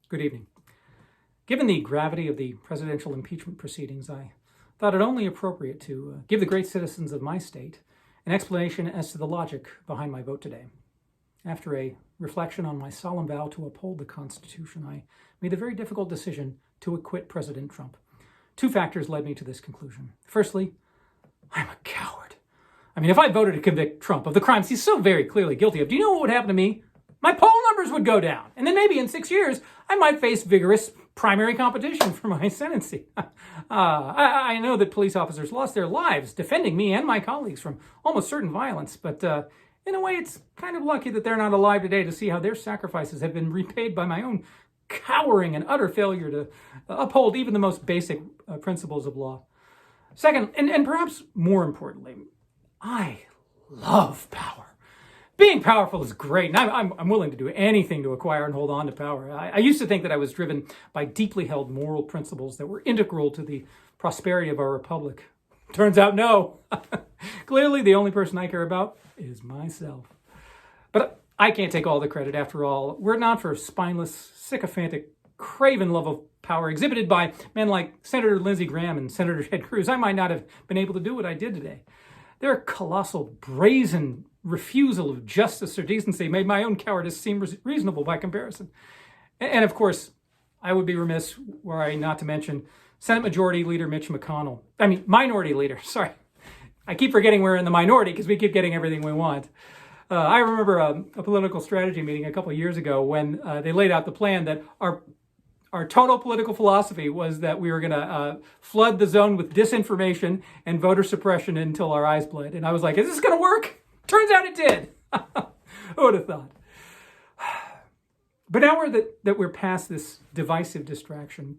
Good evening. Given the gravity of the presidential impeachment proceedings, I thought it only appropriate to give the great citizens of my state an explanation as to the logic behind my vote today. After a reflection on my solemn vow to uphold the Constitution, I made the very difficult decision to acquit President Trump. Two factors led me to this conclusion. Firstly, I'm a coward. If I voted to convict Trump of the crimes he's so very clearly guilty of, do you know what would happen to me? My poll numbers would go down. And then maybe in 6 years, I might face vigorous primary competition for my sentency. I know that police officers lost their lives defending me and my colleagues from almost certain violence, but in a way, it's kind of lucky that they're not alive today to see how their sacrifices have been repaid by my own cowering and utter failure to uphold even the most basic principles of law. Second, and perhaps more importantly, I love power. Being powerful is great, and I'm willing to do anything to acquire and hold on to power. I used to think that I was driven by deeply held moral principles that were integral to the prosperity of our republic. Turns out no. Clearly, the only person I care about is myself. But I can't take all the credit after all. Were it not for spineless, sycophantic, craven love of power exhibited by men like Senator Lindsey Graham and Senator Ted Cruz, I might not have been able to do what I did today. Their colossal, brazen refusal of justice or decency made my own cowardice seem reasonable by comparison. And of course, I would be remiss were I not to mention Senate Majority Leader Mitch McConnell. Minority Leader, sorry. I keep forgetting we're in the minority because we keep getting everything we want. I remember a political strategy meeting a couple of years ago when they laid out the plan that our total political philosophy was that we were going to flood the zone with disinformation and voter suppression until our eyes bled. And I was like, is this going to work? Turns out it did. Who would have thought? But now that we're past this divisive distraction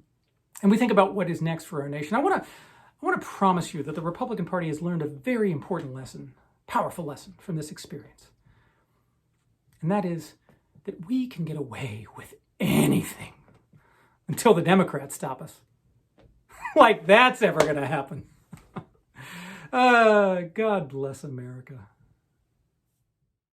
and we think about what is next for our nation, I want to promise you that the Republican Party has learned a very important lesson, powerful lesson from this experience. And that is that we can get away with anything until the Democrats stop us. Like that's ever going to happen. God bless America.